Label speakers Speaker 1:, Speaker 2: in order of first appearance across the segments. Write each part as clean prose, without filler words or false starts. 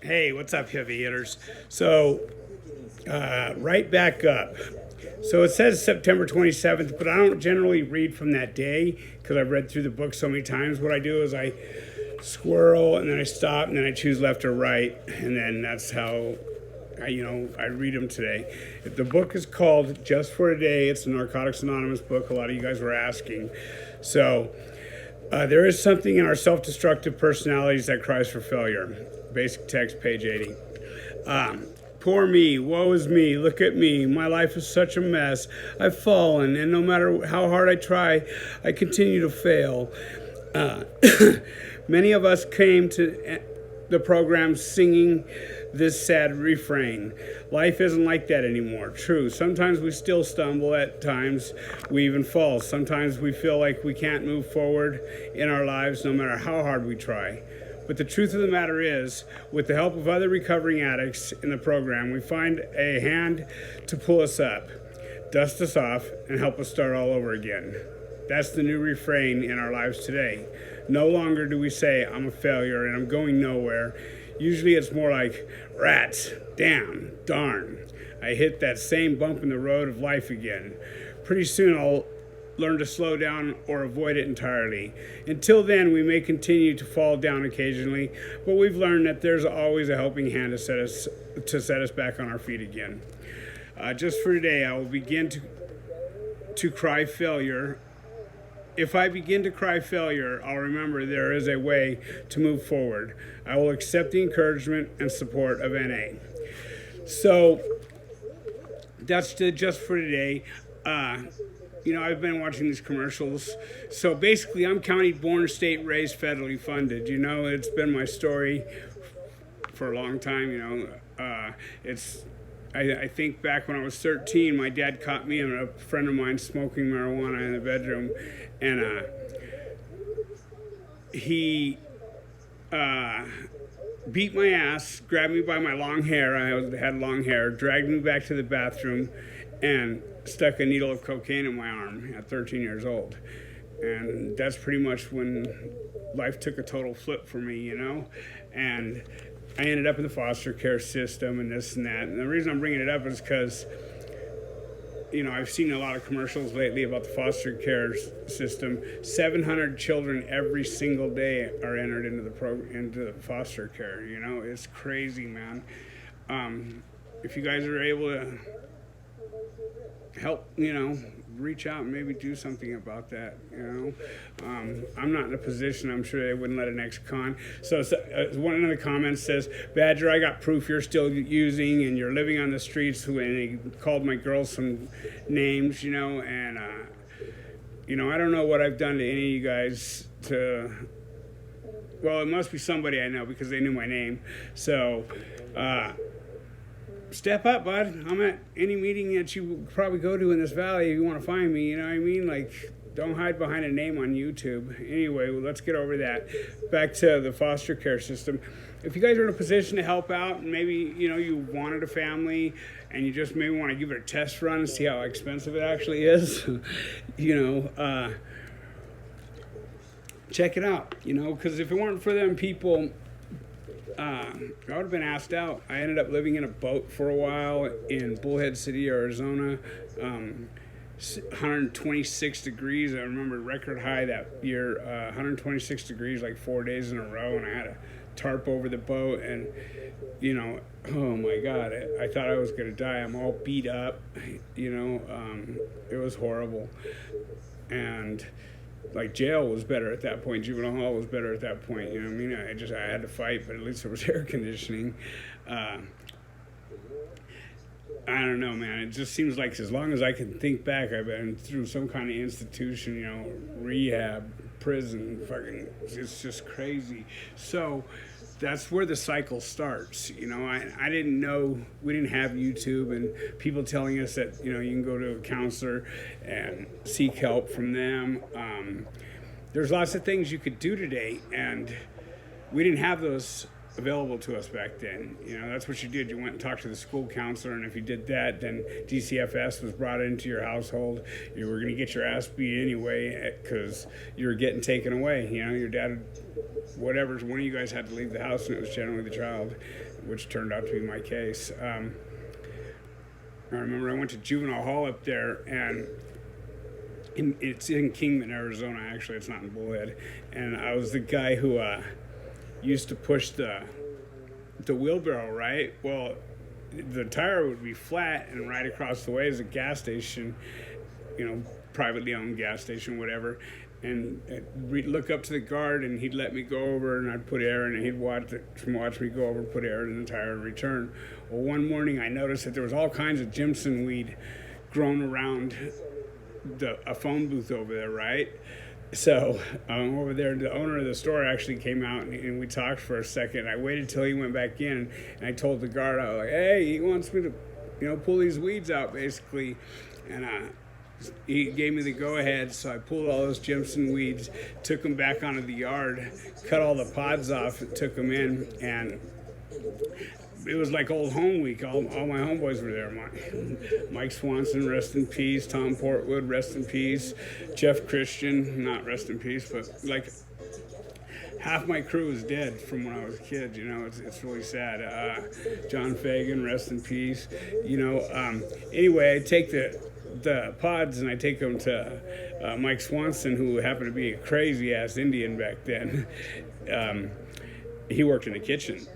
Speaker 1: Hey, what's up, heavy hitters? So, right back up. So it says September 27th, but I don't generally read from that day because I've read through the book so many times. What I do is I squirrel and then I stop and then I choose left or right, and then that's how I read them today. The book is called Just for Today. It's a Narcotics Anonymous book. A lot of you guys were asking. So, there is something in our self destructive personalities that cries for failure. Basic text, page 80. Poor me, woe is me, look at me, my life is such a mess. I've fallen, and no matter how hard I try, I continue to fail. Uh, Many of us came to the program singing this sad refrain. Life isn't like that anymore. True, sometimes we still stumble, at times we even fall. Sometimes we feel like we can't move forward in our lives no matter how hard we try. But the truth of the matter is, with the help of other recovering addicts in the program, we find a hand to pull us up, dust us off, and help us start all over again. That's the new refrain in our lives today. No longer do we say, I'm a failure and I'm going nowhere. Usually it's more like, rats, damn, darn. I hit that same bump in the road of life again. Pretty soon I'll learn to slow down or avoid it entirely. Until then, we may continue to fall down occasionally, but we've learned that there's always a helping hand to set us back on our feet again. Just for today, I will begin to cry failure. If I begin to cry failure, I'll remember there is a way to move forward. I will accept the encouragement and support of NA. So that's just for today. I've been watching these commercials. So basically, I'm county born, state raised, federally funded. It's been my story for a long time. I think back when I was 13, my dad caught me and a friend of mine smoking marijuana in the bedroom, and he beat my ass, grabbed me by my long hair. I had long hair, dragged me back to the bathroom, and stuck a needle of cocaine in my arm at 13 years old. And that's pretty much when life took a total flip for me, and I ended up in the foster care system and this and that. And the reason I'm bringing it up is because I've seen a lot of commercials lately about the foster care system. 700 children every single day are entered into the foster care. It's crazy, man. If you guys are able to help, reach out and maybe do something about that. I'm not in a position. I'm sure they wouldn't let an ex-con. So one of the comments says, Badger, I got proof you're still using and you're living on the streets. And he called my girls some names, and I don't know what I've done to any of you guys well, it must be somebody I know because they knew my name. So step up, bud. I'm at any meeting that you probably go to in this valley if you want to find me. You know what I mean? Like, don't hide behind a name on YouTube. Anyway, let's get over that. Back to the foster care system. If you guys are in a position to help out, and maybe you wanted a family, and you just maybe want to give it a test run and see how expensive it actually is, check it out. Because if it weren't for them people, I would have been asked out. I ended up living in a boat for a while in Bullhead City, Arizona. 126 degrees. I remember record high that year, 126 degrees, like 4 days in a row, and I had a tarp over the boat, and oh my God, I thought I was gonna die. I'm all beat up, it was horrible, and like jail was better at that point. Juvenile hall was better at that point. I had to fight, but at least there was air conditioning. I don't know, man. It just seems like as long as I can think back, I've been through some kind of institution, rehab, prison, fucking, it's just crazy. So that's where the cycle starts. I didn't know, we didn't have YouTube and people telling us that, you can go to a counselor and seek help from them. There's lots of things you could do today, and we didn't have those available to us back then. You know, that's what you did. You went and talked to the school counselor, and if you did that, then DCFS was brought into your household. You were going to get your ass beat anyway because you were getting taken away. You know, your dad, whatever, one of you guys had to leave the house, and it was generally the child, which turned out to be my case. I remember I went to juvenile hall up there, and it's in Kingman, Arizona, actually. It's not in Bullhead. And I was the guy who used to push the wheelbarrow, right? Well, the tire would be flat, and right across the way is a gas station, you know, privately owned gas station, whatever. And we'd look up to the guard, and he'd let me go over, and I'd put air in, and he'd watch me go over, put air in the tire, and return. Well, one morning I noticed that there was all kinds of Jimson weed grown around a phone booth over there, right? So over there, the owner of the store actually came out, and we talked for a second. I waited till he went back in, and I told the guard, I was like, hey, he wants me to, you know, pull these weeds out, basically. And he gave me the go-ahead, so I pulled all those Jimson weeds, took them back onto the yard, cut all the pods off, and took them in, and it was like old home week. All my homeboys were there. Mike Swanson, rest in peace. Tom Portwood, rest in peace. Jeff Christian, not rest in peace, but like half my crew is dead from when I was a kid. You know, it's really sad. John Fagan, rest in peace. You know, anyway, I take the pods and I take them to Mike Swanson, who happened to be a crazy ass Indian back then. He worked in the kitchen.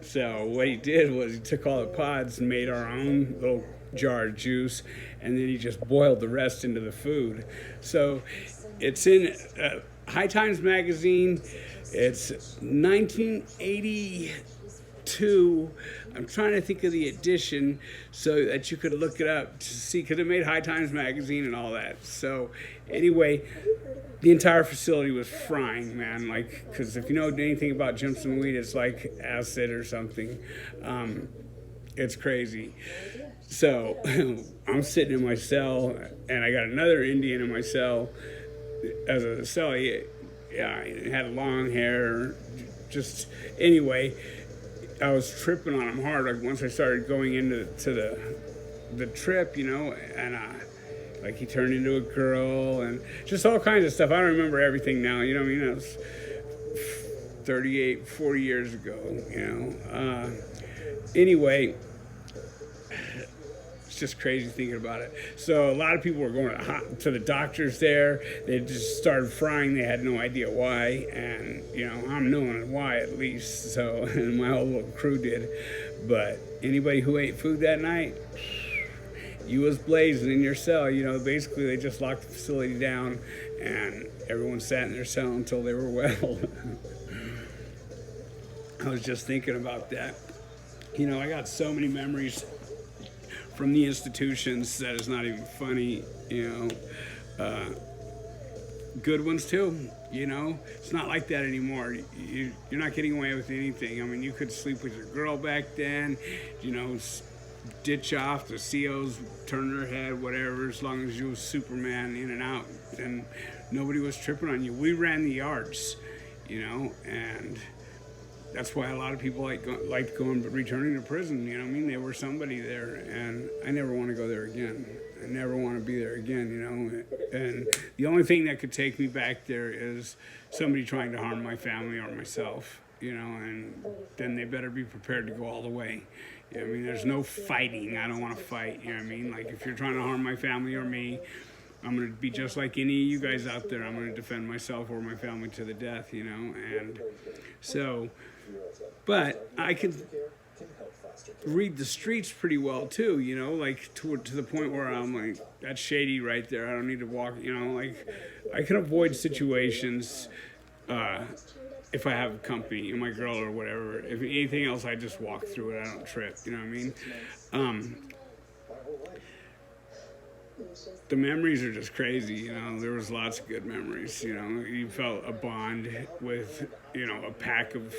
Speaker 1: So what he did was he took all the pods and made our own little jar of juice, and then he just boiled the rest into the food. So it's in High Times magazine. It's 1982. I'm trying to think of the edition so that you could look it up to see, because it made High Times magazine and all that. So anyway, the entire facility was frying, man. Like, because if you know anything about Jimson weed, it's like acid or something. It's crazy. So I'm sitting in my cell, and I got another Indian in my cell. As a cell, he had long hair. Just anyway, I was tripping on him hard. Like once I started going into the trip, you know, and like he turned into a girl and just all kinds of stuff. I don't remember everything now, you know what I mean? That was 38, 40 years ago, you know. Anyway, it's just crazy thinking about it. So a lot of people were going to the doctors there. They just started frying. They had no idea why. And, you know, I'm knowing why at least. So, and my whole little crew did. But anybody who ate food that night, you was blazing in your cell. You know, basically they just locked the facility down and everyone sat in their cell until they were well. I was just thinking about that. You know, I got so many memories from the institutions that it's not even funny, you know. Good ones too, you know. It's not like that anymore. You're not getting away with anything. I mean, you could sleep with your girl back then, you know, ditch off, the COs turn their head, whatever, as long as you was Superman in and out, and nobody was tripping on you. We ran the yards, you know, and that's why a lot of people liked going, returning to prison, you know what I mean? They were somebody there, and I never want to go there again. I never want to be there again, you know? And the only thing that could take me back there is somebody trying to harm my family or myself, you know, and then they better be prepared to go all the way. You know what I mean? There's no fighting. I don't want to fight, you know what I mean? Like, if you're trying to harm my family or me, I'm going to be just like any of you guys out there. I'm going to defend myself or my family to the death, you know? And so, but I can read the streets pretty well too, you know, like to the point where I'm like, that's shady right there. I don't need to walk, you know, like I can avoid situations if I have company, my girl or whatever. If anything else, I just walk through it. I don't trip, you know what I mean? The memories are just crazy, you know. There was lots of good memories, you know. You felt a bond with, you know, a pack of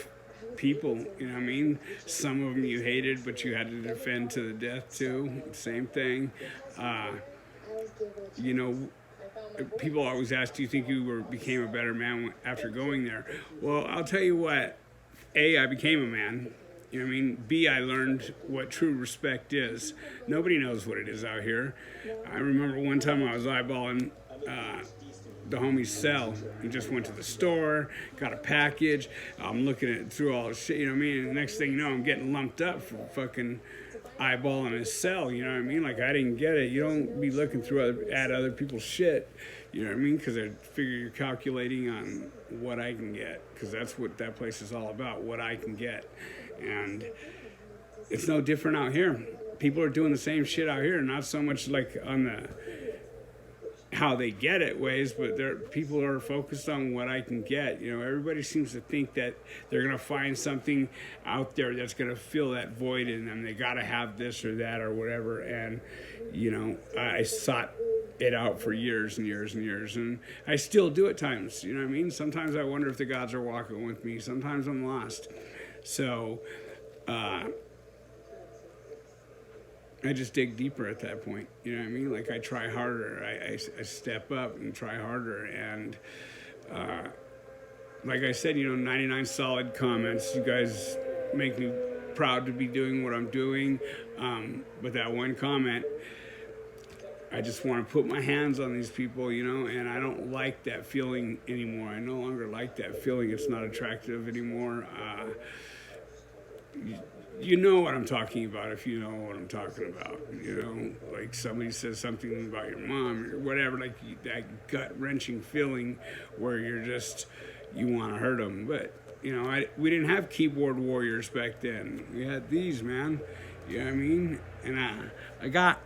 Speaker 1: people, you know what I mean? Some of them you hated, but you had to defend to the death too. Same thing. You know, people always ask, do you think you became a better man after going there? Well, I'll tell you what, A, I became a man. You know what I mean? B, I learned what true respect is. Nobody knows what it is out here. I remember one time I was eyeballing the homie's cell. He just went to the store, got a package. I'm looking at through all the shit, you know what I mean? And the next thing you know, I'm getting lumped up for fucking eyeballing his cell, you know what I mean? Like, I didn't get it. You don't be looking at other people's shit, you know what I mean? Because I figure you're calculating on what I can get, because that's what that place is all about, what I can get. And it's no different out here. People are doing the same shit out here, not so much like on the how they get it ways, but people are focused on what I can get. You know, everybody seems to think that they're gonna find something out there that's gonna fill that void in them. They gotta have this or that or whatever. And you know, I sought it out for years and years and years, and I still do at times. You know what I mean? Sometimes I wonder if the gods are walking with me. Sometimes I'm lost. So I just dig deeper at that point. You know what I mean? Like, I try harder. I step up and try harder. And like I said, you know, 99 solid comments. You guys make me proud to be doing what I'm doing. But that one comment, I just want to put my hands on these people, you know, and I don't like that feeling anymore. I no longer like that feeling. It's not attractive anymore. You know what I'm talking about if you know what I'm talking about. You know, like somebody says something about your mom or whatever, like that gut-wrenching feeling where you want to hurt them. But, you know, we didn't have keyboard warriors back then. We had these, man. You know what I mean? And I got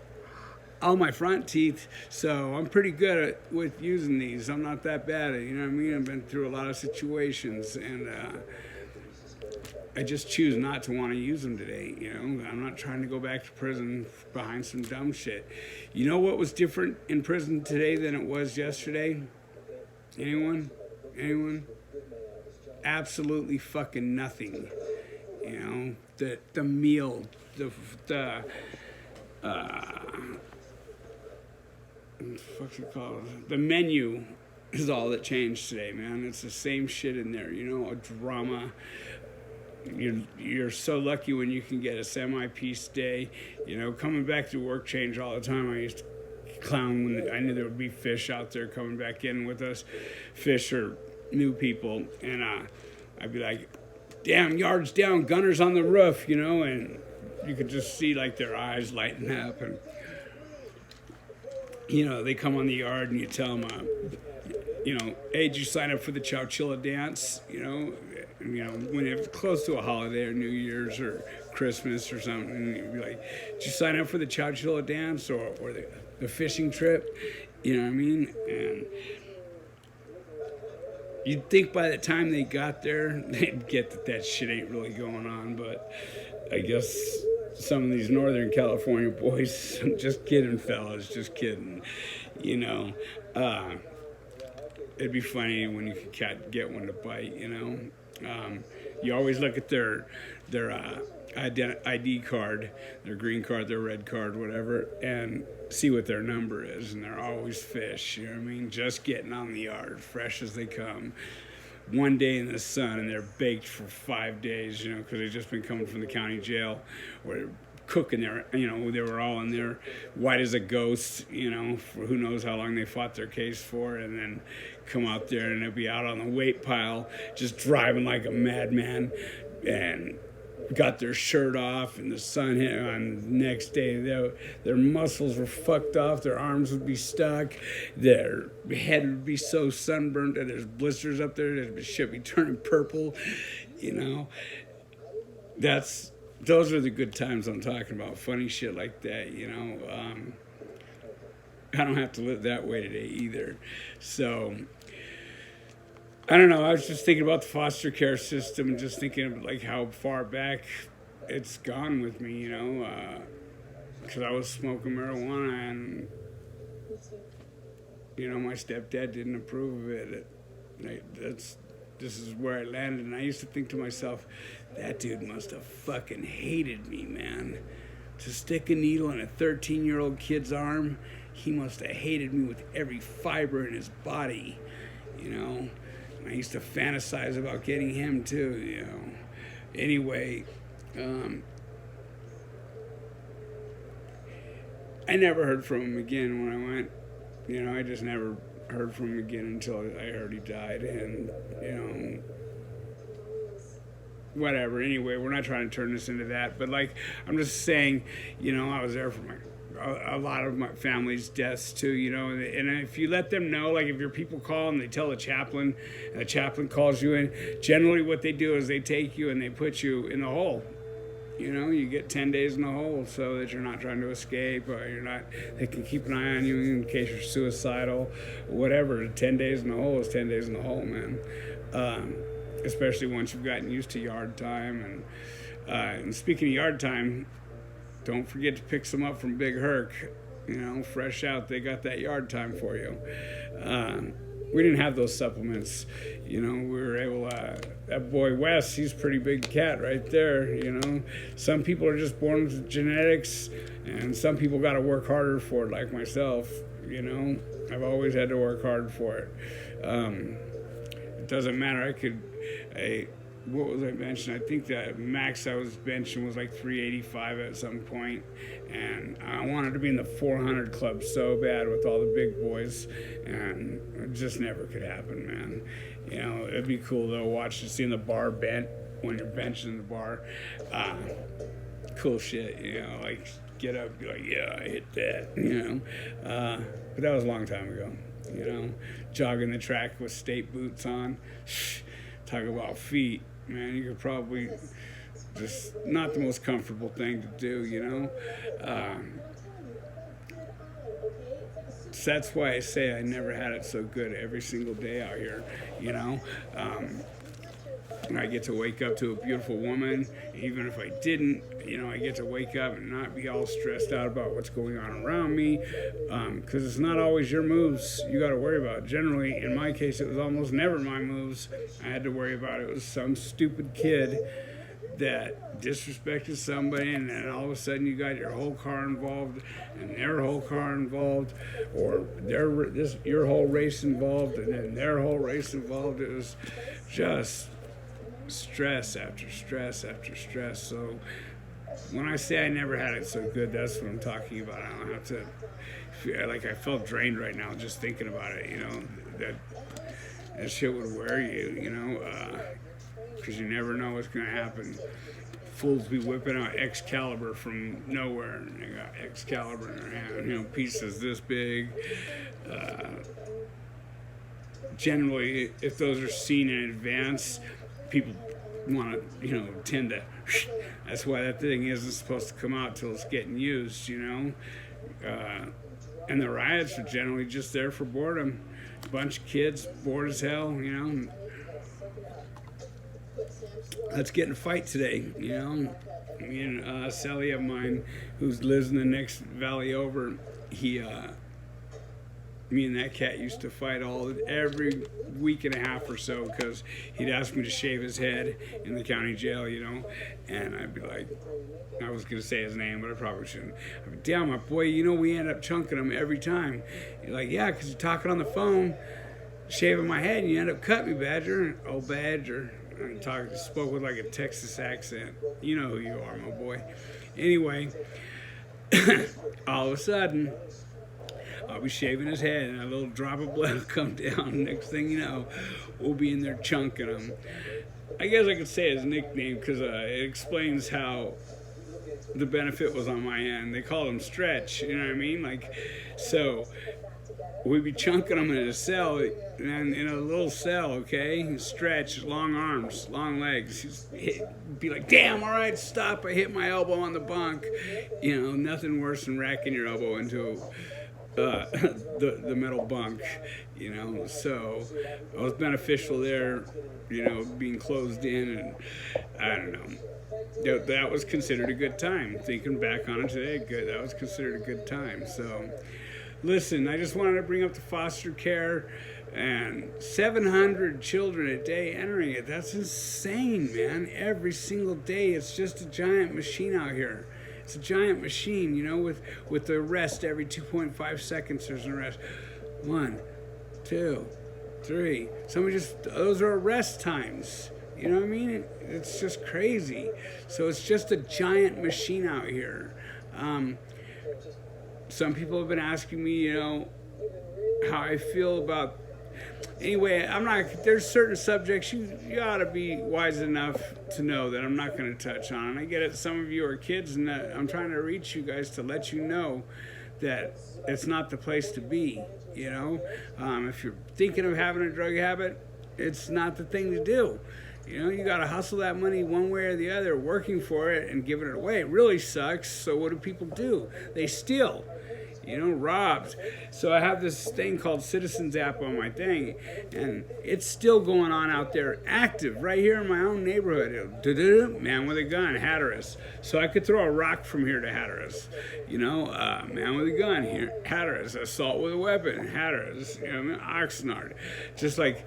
Speaker 1: all my front teeth, so I'm pretty good with using these. I'm not that bad at it, you know what I mean? I've been through a lot of situations, and I just choose not to want to use them today. You know, I'm not trying to go back to prison behind some dumb shit. You know what was different in prison today than it was yesterday? Anyone? Absolutely fucking nothing. You know, the meal, what's it called? The menu is all that changed today, man. It's the same shit in there. You know, a drama. You're so lucky when you can get a semi-piece day. You know, coming back to work changed all the time. I used to clown when I knew there would be fish out there coming back in with us. Fish are new people. And I'd be like, damn, yards down, gunners on the roof, you know, and you could just see like their eyes lighting up. And, you know, they come on the yard and you tell them, you know, hey, did you sign up for the Chowchilla dance? You know, when it's close to a holiday or New Year's or Christmas or something, you'd be like, did you sign up for the Chowchilla dance or the fishing trip? You know what I mean? And you'd think by the time they got there, they'd get that shit ain't really going on. But I guess some of these Northern California boys, just kidding, fellas, just kidding. You know, it'd be funny when you could get one to bite, you know. You always look at their ID card, their green card, their red card, whatever, and see what their number is, and they're always fish, you know what I mean? Just getting on the yard, fresh as they come. One day in the sun, and they're baked for 5 days, you know, because they've just been coming from the county jail, or cooking there, you know, they were all in there, white as a ghost, you know, for who knows how long they fought their case for, and then come out there and they'll be out on the weight pile, just driving like a madman, and got their shirt off, and the sun hit on the next day. Their muscles were fucked off, their arms would be stuck, their head would be so sunburned that there's blisters up there, their shit be turning purple, you know. Those are the good times I'm talking about, funny shit like that, you know. I don't have to live that way today either. So, I don't know, I was just thinking about the foster care system and just thinking of like how far back it's gone with me, you know, because I was smoking marijuana and, you know, my stepdad didn't approve of it. This is where I landed, and I used to think to myself, that dude must have fucking hated me, man. To stick a needle in a 13-year-old kid's arm, he must have hated me with every fiber in his body, you know. And I used to fantasize about getting him too, you know. Anyway, I never heard from him again when I went. I just never heard from him again until I heard he died. And, whatever. Anyway, we're not trying to turn this into that. But, like, I'm just saying, I was there for a lot of my family's deaths too, and if you let them know, like if your people call and they tell the chaplain, and the chaplain calls you in, generally what they do is they take you and they put you in the hole. You get 10 days in the hole so that you're not trying to escape, or they can keep an eye on you in case you're suicidal, whatever. 10 days in the hole is 10 days in the hole, man. Especially once you've gotten used to yard time. And speaking of yard time, don't forget to pick some up from Big Herc. Fresh out, they got that yard time for you. We didn't have those supplements. We were able that boy Wes, he's a pretty big cat right there. Some people are just born with genetics, and some people got to work harder for it, like myself. I've always had to work hard for it. It doesn't matter. What was I benching? I think the max I was benching was like 385 at some point, and I wanted to be in the 400 club so bad with all the big boys, and it just never could happen, man. It'd be cool though, seeing the bar bent when you're benching the bar. Cool shit, like get up, be like, yeah, I hit that, but that was a long time ago, jogging the track with state boots on. Talk about feet. Man, you could probably just not the most comfortable thing to do, So that's why I say I never had it so good every single day out here, I get to wake up to a beautiful woman. Even if I didn't, I get to wake up and not be all stressed out about what's going on around me, because it's not always your moves you got to worry about. Generally, in my case, it was almost never my moves I had to worry about. It was some stupid kid that disrespected somebody, and then all of a sudden you got your whole car involved, and their whole car involved, or your whole race involved, and then their whole race involved. It was just stress after stress after stress. So when I say I never had it so good, that's what I'm talking about. I don't have to feel like I felt drained right now just thinking about it, that shit would wear you, because you never know what's going to happen. Fools be whipping out Excalibur from nowhere, and they got Excalibur in their hand, pieces this big. Generally, if those are seen in advance, people want to, tend to. That's why that thing isn't supposed to come out till it's getting used, And the riots are generally just there for boredom. A bunch of kids bored as hell, Let's get in a fight today, Me and Sally of mine, who lives in the next valley over, me and that cat used to fight every week and a half or so, because he'd ask me to shave his head in the county jail, and I'd be like, I was going to say his name, but I probably shouldn't. I'd be, damn, my boy, we end up chunking him every time. You're like, yeah, because you're talking on the phone, shaving my head, and you end up cutting me, Badger. Oh, Badger. I spoke with like a Texas accent. You know who you are, my boy. Anyway, all of a sudden, I'll be shaving his head, and a little drop of blood will come down. Next thing you know, we'll be in there chunking him. I guess I could say his nickname because it explains how the benefit was on my end. They called him Stretch, you know what I mean? So we'd be chunking him in a cell, and in a little cell, okay? Stretch, long arms, long legs. He'd be like, damn, all right, stop. I hit my elbow on the bunk. Nothing worse than racking your elbow into the metal bunk, so it was beneficial there, being closed in, and I don't know. That was considered a good time. Thinking back on it today, that was considered a good time. So, listen, I just wanted to bring up the foster care, and 700 children a day entering it. That's insane, man. Every single day, it's just a giant machine out here. It's a giant machine, with the arrest every 2.5 seconds. There's an arrest. 1, 2, 3. Those are arrest times. You know what I mean? It's just crazy. So it's just a giant machine out here. Some people have been asking me, how I feel about. Anyway, I'm not. There's certain subjects you ought to be wise enough to know that I'm not going to touch on. And I get it. Some of you are kids, and I'm trying to reach you guys to let you know that it's not the place to be. If you're thinking of having a drug habit, it's not the thing to do. You got to hustle that money one way or the other, working for it and giving it away. It really sucks. So what do people do? They steal. Robbed. So I have this thing called Citizens app on my thing, and it's still going on out there, active, right here in my own neighborhood. Man with a gun, Hatteras. So I could throw a rock from here to Hatteras. Man with a gun here, Hatteras. Assault with a weapon, Hatteras. Oxnard. Just like,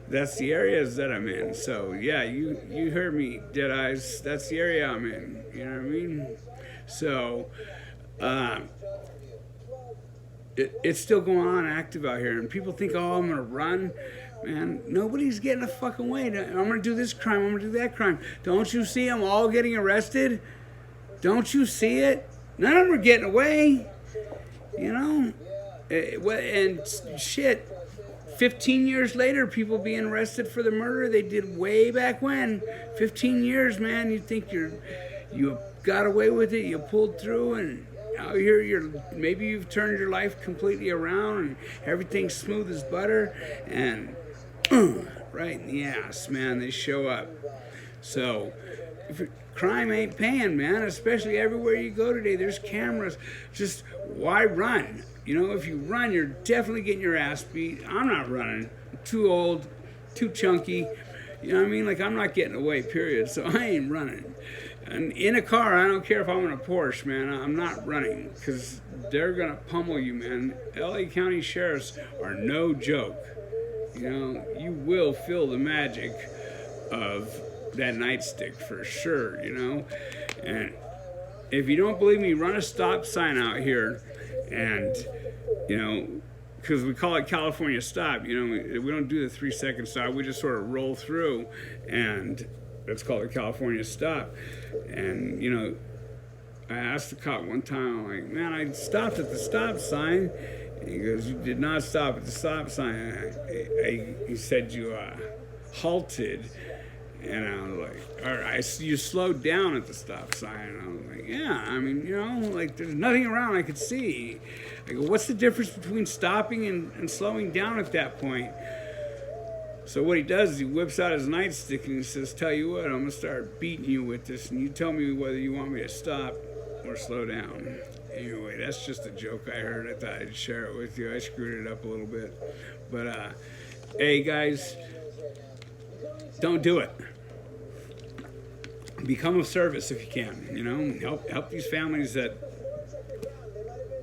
Speaker 1: that's the areas that I'm in. So yeah, you heard me, Dead Eyes. That's the area I'm in. You know what I mean? So, it's still going on active out here, and people think, oh, I'm gonna run. Man, nobody's getting a fucking way. I'm gonna do this crime, I'm gonna do that crime. Don't you see them all getting arrested? Don't you see it? None of them are getting away. And shit, 15 years later, people being arrested for the murder they did way back when. 15 years, man. You think you got away with it, you pulled through, and out here maybe you've turned your life completely around and everything's smooth as butter, and right in the ass, man, they show up. So if crime ain't paying, man, especially everywhere you go today, there's cameras. Just why run? If you run, you're definitely getting your ass beat. I'm not running. I'm too old, too chunky. You know what I mean? Like, I'm not getting away, period. So I ain't running. And in a car, I don't care if I'm in a Porsche, man. I'm not running, because they're going to pummel you, man. LA County sheriffs are no joke. You will feel the magic of that nightstick for sure, And if you don't believe me, run a stop sign out here. And, because we call it California stop, we don't do the 3-second stop. We just sort of roll through, and it's called a California stop. And, I asked the cop one time, I'm like, man, I stopped at the stop sign. And he goes, you did not stop at the stop sign. He said you halted. And I was like, all right, you slowed down at the stop sign. And I was like, yeah, I mean, there's nothing around I could see. I go, what's the difference between stopping and slowing down at that point? So what he does is he whips out his nightstick and he says, tell you what, I'm going to start beating you with this, and you tell me whether you want me to stop or slow down. Anyway, that's just a joke I heard. I thought I'd share it with you. I screwed it up a little bit. But, hey, guys, don't do it. Become of service if you can, help these families that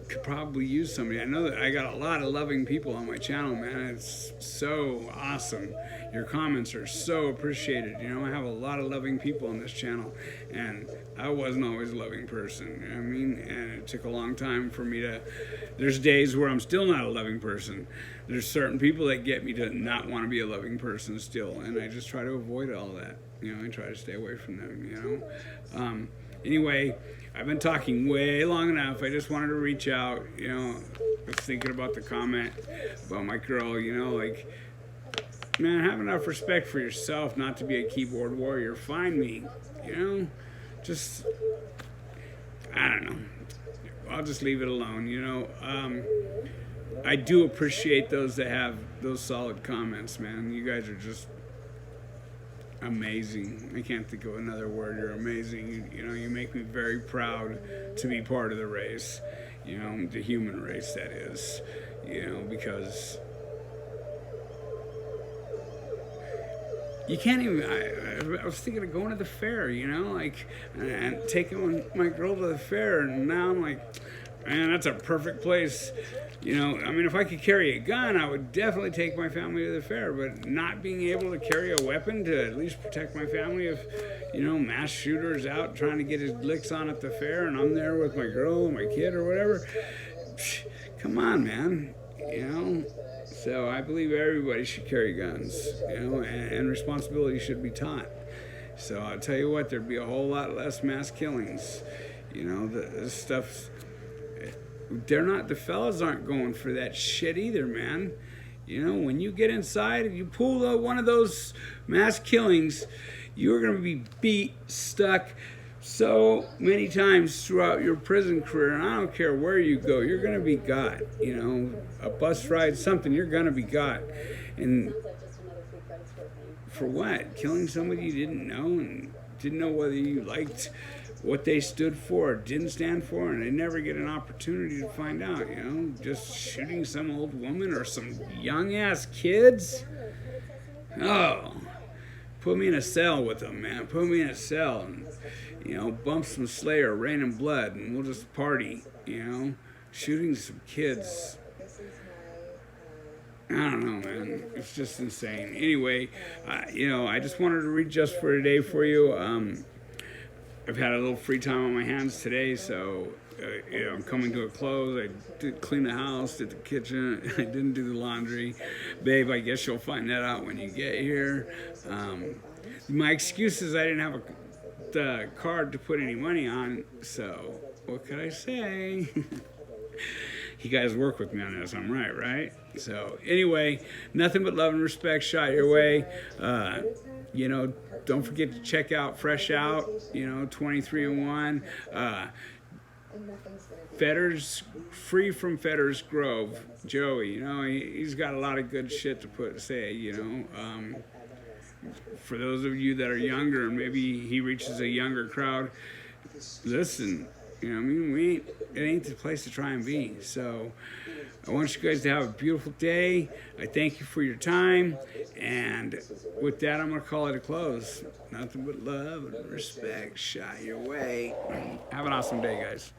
Speaker 1: could probably use somebody. I know that I got a lot of loving people on my channel, man. It's so awesome. Your comments are so appreciated. I have a lot of loving people on this channel, and I wasn't always a loving person. And it took a long time for me to. There's days where I'm still not a loving person. There's certain people that get me to not want to be a loving person still, and I just try to avoid all that. I try to stay away from them. Anyway, I've been talking way long enough. I just wanted to reach out. I was thinking about the comment about my girl. Man, have enough respect for yourself not to be a keyboard warrior. Find me. Just, I don't know. I'll just leave it alone. I do appreciate those that have those solid comments, man. You guys are just amazing. I can't think of another word. You're amazing. You make me very proud to be part of the race, the human race, that is, because you can't even, I was thinking of going to the fair, and taking my girl to the fair, and now I'm like, man, that's a perfect place. If I could carry a gun, I would definitely take my family to the fair, but not being able to carry a weapon to at least protect my family if, mass shooters out trying to get his licks on at the fair, and I'm there with my girl and my kid or whatever. Come on, man. So I believe everybody should carry guns, and responsibility should be taught. So I'll tell you what, there'd be a whole lot less mass killings. The stuff's, the fellas aren't going for that shit either, man. When you get inside, if you pull one of those mass killings, you're going to be beat, stuck so many times throughout your prison career, and I don't care where you go, you're going to be got. A bus ride, something, you're going to be got. And for what? Killing somebody you didn't know and didn't know whether you liked what they stood for or didn't stand for, and they never get an opportunity to find out, just shooting some old woman or some young ass kids. Oh, put me in a cell with them, man. Put me in a cell and, bump some Slayer, Rain and Blood, and we'll just party, shooting some kids. I don't know, man. It's just insane. Anyway, I just wanted to read just for today for you. I've had a little free time on my hands today, so I'm coming to a close. I did clean the house, did the kitchen. I didn't do the laundry. Babe, I guess you'll find that out when you get here. My excuse is I didn't have the card to put any money on, so what could I say? You guys work with me on this, I'm right? So anyway, nothing but love and respect shot your way. Don't forget to check out Fresh Out, 23-in-1. Fetters, free from Fetters Grove, Joey, he's got a lot of good shit to say. For those of you that are younger, and maybe he reaches a younger crowd, listen, it ain't the place to try and be. So I want you guys to have a beautiful day. I thank you for your time. And with that, I'm going to call it a close. Nothing but love and respect shot your way. Have an awesome day, guys.